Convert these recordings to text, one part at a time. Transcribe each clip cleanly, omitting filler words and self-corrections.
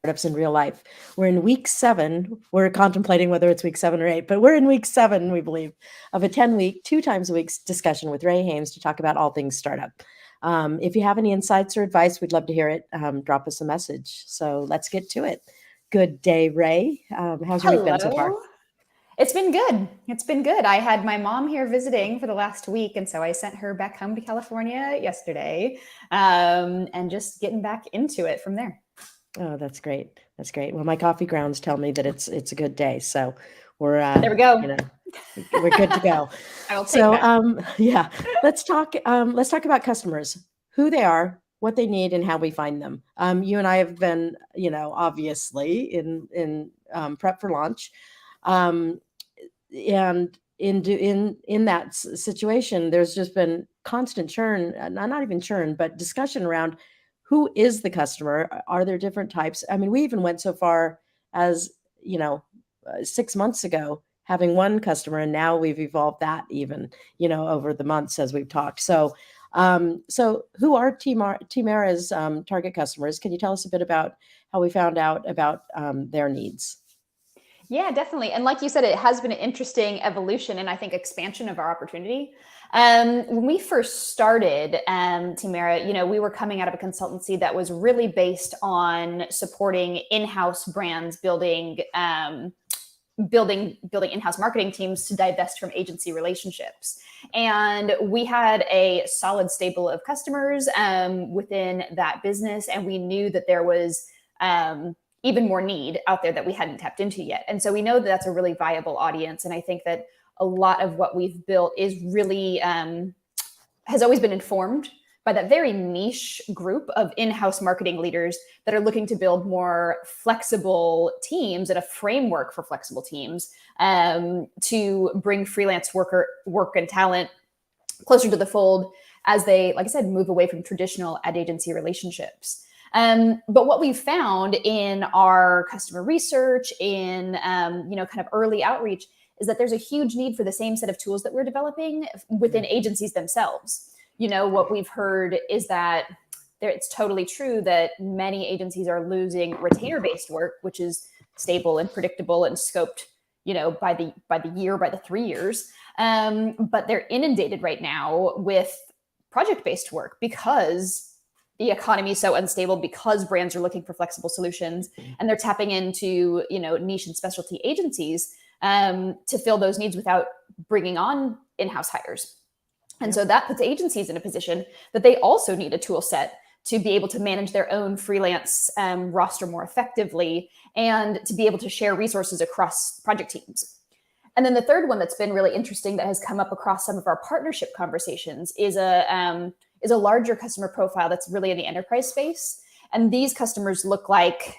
startups in real life. We're in week 7. We're contemplating whether it's week 7 or 8, but we're in week 7, we believe, of a 10-week, 2 times a week discussion with Rae Hames to talk about all things startup. If you have any insights or advice, we'd love to hear it. Drop us a message. So let's get to it. Good day, Rae. How's your week been so far? It's been good. It's been good. I had my mom here visiting for the last week, and so I sent her back home to California yesterday, and just getting back into it from there. Oh, that's great. That's great. Well, my coffee grounds tell me that it's a good day, so we're There we go. We're good to go. I will take that. Yeah, let's talk about customers, who they are, what they need, and how we find them. You and I have been, obviously in prep for launch. And in that situation, there's just been constant churn, not even churn, but discussion around who is the customer. Are there different types? I mean, we even went so far as 6 months ago having one customer, and now we've evolved that even over the months as we've talked. So who are Team-Era's target customers? Can you tell us a bit about how we found out about their needs? Yeah, definitely. And like you said, it has been an interesting evolution and I think expansion of our opportunity. When we first started Team-Era, we were coming out of a consultancy that was really based on supporting in-house brands, building in-house marketing teams to divest from agency relationships. And we had a solid stable of customers within that business. And we knew that there was even more need out there that we hadn't tapped into yet. And so we know that that's a really viable audience. And I think that a lot of what we've built is really, has always been informed by that very niche group of in-house marketing leaders that are looking to build more flexible teams and a framework for flexible teams to bring freelance work and talent closer to the fold as they, like I said, move away from traditional ad agency relationships. But what we've found in our customer research, in kind of early outreach, is that there's a huge need for the same set of tools that we're developing within agencies themselves. What we've heard is that it's totally true that many agencies are losing retainer-based work, which is stable and predictable and scoped, by the year, by the 3 years. But they're inundated right now with project-based work because the economy is so unstable, because brands are looking for flexible solutions, and they're tapping into niche and specialty agencies to fill those needs without bringing on in-house hires. And so that puts agencies in a position that they also need a tool set to be able to manage their own freelance roster more effectively and to be able to share resources across project teams. And then the third one that's been really interesting that has come up across some of our partnership conversations is a larger customer profile that's really in the enterprise space. And these customers look like,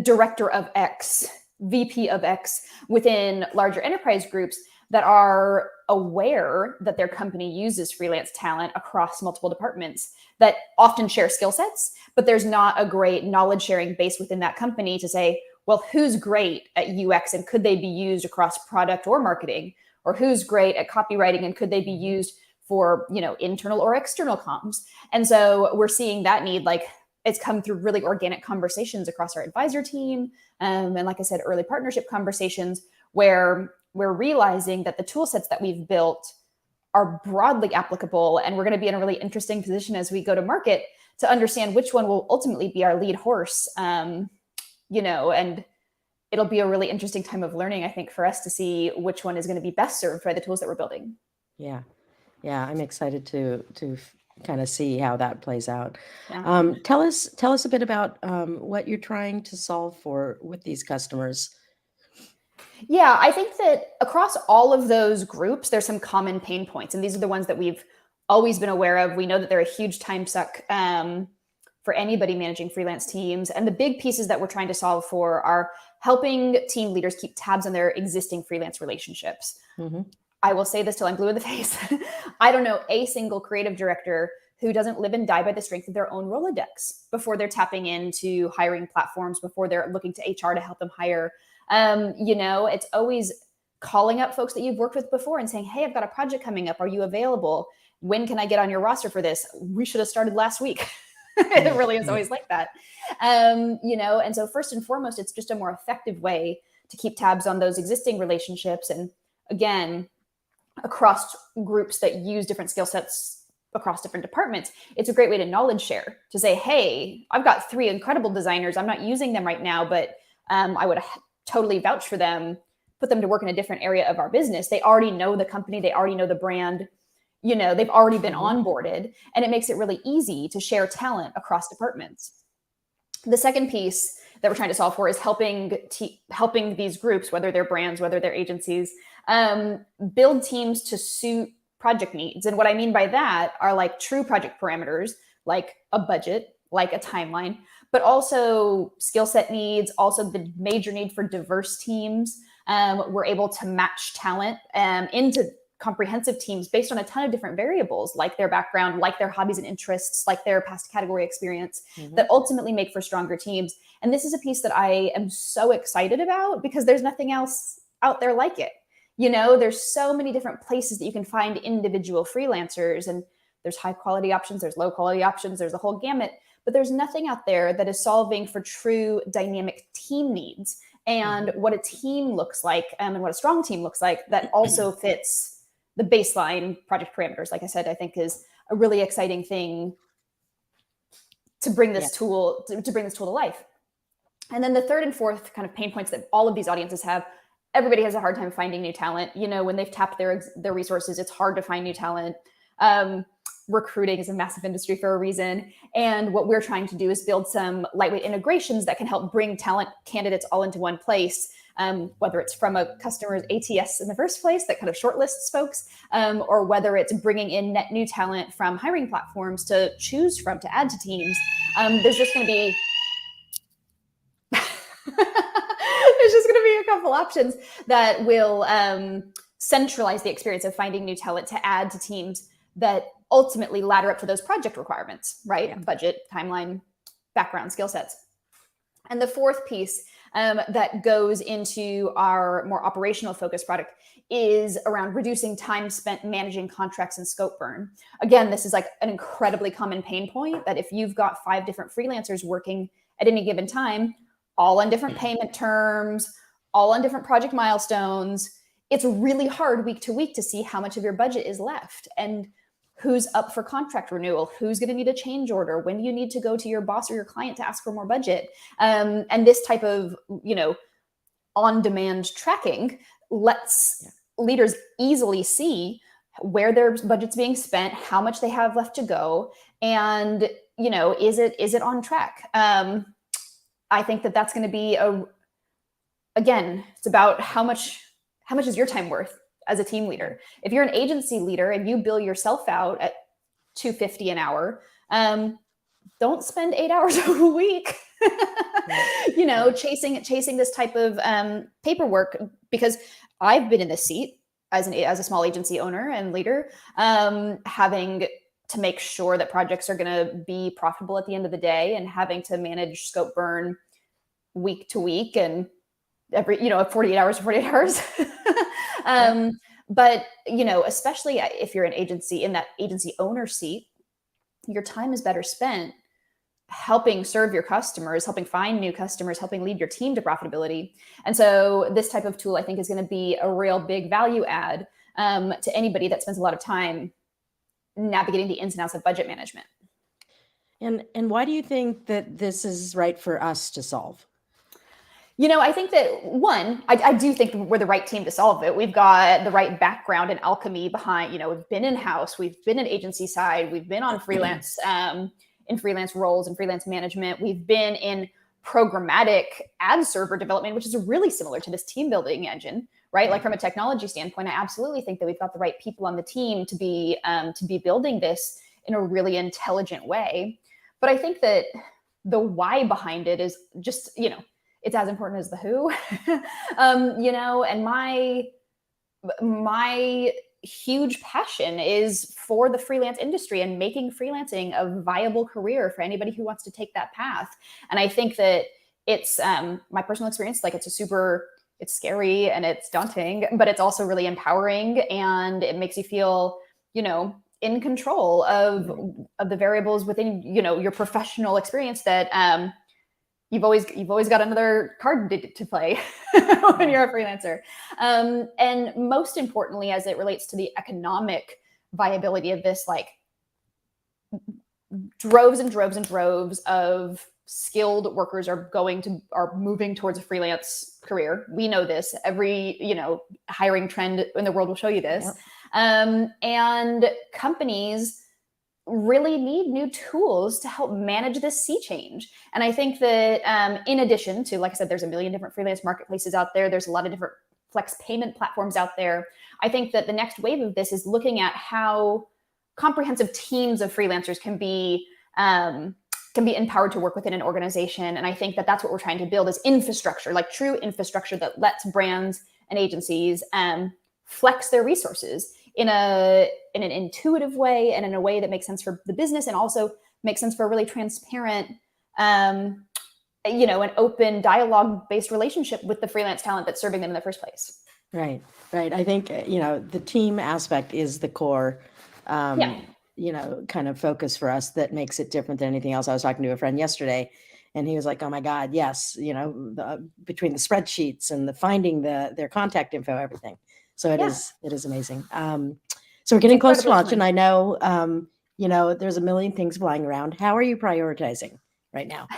director of X, VP of X within larger enterprise groups that are aware that their company uses freelance talent across multiple departments that often share skill sets, but there's not a great knowledge sharing base within that company to say, well, who's great at UX and could they be used across product or marketing? Or who's great at copywriting and could they be used for, internal or external comms? And so we're seeing that need, like it's come through really organic conversations across our advisor team. And like I said, early partnership conversations where we're realizing that the tool sets that we've built are broadly applicable. And we're going to be in a really interesting position as we go to market to understand which one will ultimately be our lead horse, and it'll be a really interesting time of learning, I think, for us to see which one is going to be best served by the tools that we're building. Yeah, I'm excited to kind of see how that plays out. Yeah. Tell us a bit about what you're trying to solve for with these customers. Yeah, I think that across all of those groups, there's some common pain points. And these are the ones that we've always been aware of. We know that they're a huge time suck for anybody managing freelance teams. And the big pieces that we're trying to solve for are helping team leaders keep tabs on their existing freelance relationships. Mm-hmm. I will say this till I'm blue in the face. I don't know a single creative director who doesn't live and die by the strength of their own Rolodex before they're tapping into hiring platforms, before they're looking to HR to help them hire. It's always calling up folks that you've worked with before and saying, hey, I've got a project coming up. Are you available? When can I get on your roster for this? We should have started last week. It really is always like that. And so first and foremost, it's just a more effective way to keep tabs on those existing relationships. And again, across groups that use different skill sets across different departments, it's a great way to knowledge share, to say, hey, I've got 3 incredible designers. I'm not using them right now, but I would totally vouch for them, put them to work in a different area of our business. They already know the company. They already know the brand. They've already been onboarded, and it makes it really easy to share talent across departments. The second piece that we're trying to solve for is helping these groups, whether they're brands, whether they're agencies, build teams to suit project needs. And what I mean by that are like true project parameters, like a budget, like a timeline, but also skill set needs, also the major need for diverse teams. We're able to match talent into comprehensive teams based on a ton of different variables, like their background, like their hobbies and interests, like their past category experience, that ultimately make for stronger teams. And this is a piece that I am so excited about, because there's nothing else out there like it. There's so many different places that you can find individual freelancers, and there's high quality options, there's low quality options, there's a whole gamut, but there's nothing out there that is solving for true dynamic team needs and what a team looks like, and what a strong team looks like that also fits the baseline project parameters. Like I said, I think is a really exciting thing to bring this tool to life. And then the third and fourth kind of pain points that all of these audiences have, everybody has a hard time finding new talent. When they've tapped their resources, it's hard to find new talent. Recruiting is a massive industry for a reason. And what we're trying to do is build some lightweight integrations that can help bring talent candidates all into one place. Whether it's from a customer's ATS in the first place that kind of shortlists folks, or whether it's bringing in net new talent from hiring platforms to choose from to add to teams. There's just going to be a couple options that will centralize the experience of finding new talent to add to teams that ultimately ladder up to those project requirements, right? Yeah. Budget, timeline, background, skill sets. And the fourth piece that goes into our more operational focused product is around reducing time spent managing contracts and scope burn. Again, this is like an incredibly common pain point, that if you've got 5 different freelancers working at any given time, all on different payment terms, all on different project milestones, it's really hard week to week to see how much of your budget is left and who's up for contract renewal, who's going to need a change order, when do you need to go to your boss or your client to ask for more budget. And this type of, on-demand tracking lets leaders easily see where their budget's being spent, how much they have left to go, and, is it on track? I think that that's going to be again, it's about how much is your time worth as a team leader. If you're an agency leader and you bill yourself out at $250 an hour, don't spend 8 hours a week, chasing this type of paperwork, because I've been in this seat as a small agency owner and leader, having to make sure that projects are going to be profitable at the end of the day, and having to manage scope burn week to week and every 48 hours. But especially if you're an agency, in that agency owner seat, your time is better spent helping serve your customers, helping find new customers, helping lead your team to profitability. And so this type of tool, I think, is going to be a real big value add to anybody that spends a lot of time navigating the ins and outs of budget management. And why do you think that this is right for us to solve? I think that I do think we're the right team to solve it. We've got the right background and alchemy behind, we've been in-house, we've been an agency side, we've been on freelance, in freelance roles and freelance management. We've been in programmatic ad server development, which is really similar to this team building engine, right? Like from a technology standpoint, I absolutely think that we've got the right people on the team to be building this in a really intelligent way. But I think that the why behind it is just, it's as important as the who, and my huge passion is for the freelance industry and making freelancing a viable career for anybody who wants to take that path. And I think that it's my personal experience, like it's scary and it's daunting, but it's also really empowering, and it makes you feel, in control of the variables within, your professional experience that you've always got another card to play when you're a freelancer. And most importantly, as it relates to the economic viability of this, like droves and droves and droves of skilled workers are moving towards a freelance career. We know this. Every, hiring trend in the world will show you this. Yep. And companies really need new tools to help manage this sea change. And I think that in addition to, like I said, there's a million different freelance marketplaces out there. There's a lot of different flex payment platforms out there. I think that the next wave of this is looking at how comprehensive teams of freelancers can be empowered to work within an organization. And I think that that's what we're trying to build is infrastructure, like true infrastructure that lets brands and agencies flex their resources in an intuitive way and in a way that makes sense for the business and also makes sense for a really transparent, an open dialogue-based relationship with the freelance talent that's serving them in the first place. Right. I think, the team aspect is the core, kind of focus for us that makes it different than anything else. I was talking to a friend yesterday and he was like, oh my God, yes. Between the spreadsheets and the finding their contact info, everything. So it is amazing. So we're getting close to launch and I know, there's a million things flying around. How are you prioritizing right now?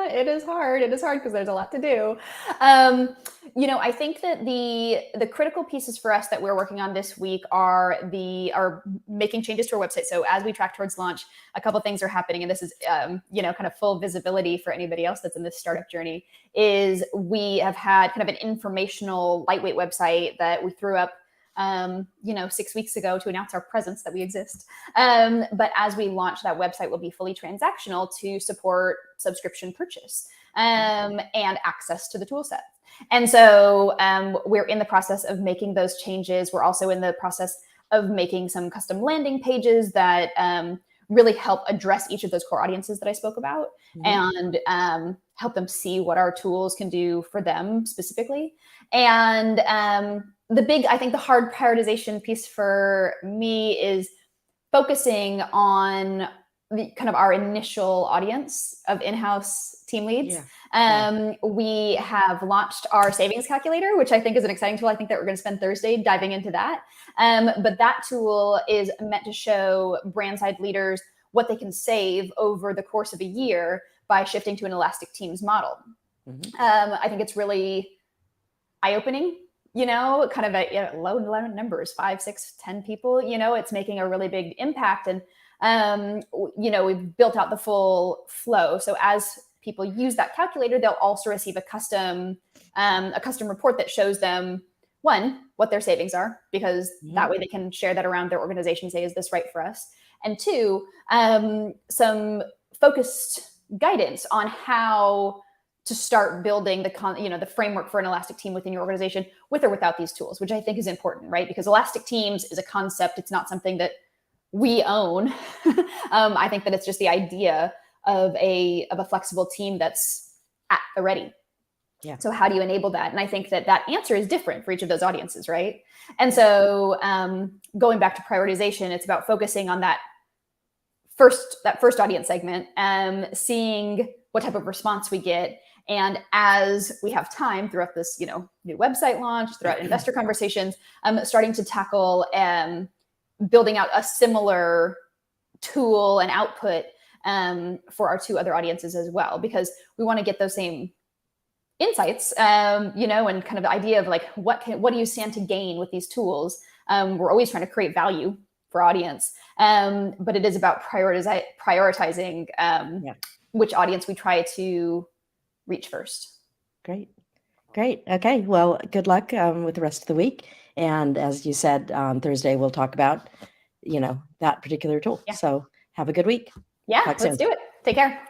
It is hard because there's a lot to do. I think that the critical pieces for us that we're working on this week are making changes to our website. So as we track towards launch, a couple things are happening, and this is kind of full visibility for anybody else that's in this startup journey. Is we have had kind of an informational, lightweight website that we threw up 6 weeks ago to announce our presence that we exist. But as we launch, that website will be fully transactional to support subscription purchase and access to the tool set. And so we're in the process of making those changes. We're also in the process of making some custom landing pages that really help address each of those core audiences that I spoke about and help them see what our tools can do for them specifically. And I think the hard prioritization piece for me is focusing on the kind of our initial audience of in-house team leads. We have launched our savings calculator, which I think is an exciting tool. I think that we're going to spend Thursday diving into that. But that tool is meant to show brand side leaders what they can save over the course of a year by shifting to an elastic teams model. I think it's really eye-opening. Kind of at low numbers, 5, 6, 10 people, it's making a really big impact. And, we've built out the full flow. So as people use that calculator, they'll also receive a custom report that shows them, one, what their savings are, because that way they can share that around their organization, say, is this right for us? And two, some focused guidance on how to start building the framework for an elastic team within your organization with or without these tools, which I think is important, right? Because elastic teams is a concept. It's not something that we own. I think that it's just the idea of a flexible team that's at the ready. Yeah. So how do you enable that? And I think that answer is different for each of those audiences, right? And so going back to prioritization, it's about focusing on that first audience segment, seeing what type of response we get. And as we have time throughout this, new website launch, throughout investor conversations, starting to tackle building out a similar tool and output for our two other audiences as well, because we want to get those same insights, and kind of the idea of like, what do you stand to gain with these tools? We're always trying to create value for audience, but it is about prioritizing which audience we try to reach first. Great. Okay. Well, good luck with the rest of the week. And as you said, on Thursday, we'll talk about, that particular tool. Yeah. So have a good week. Yeah, let's do it. Take care.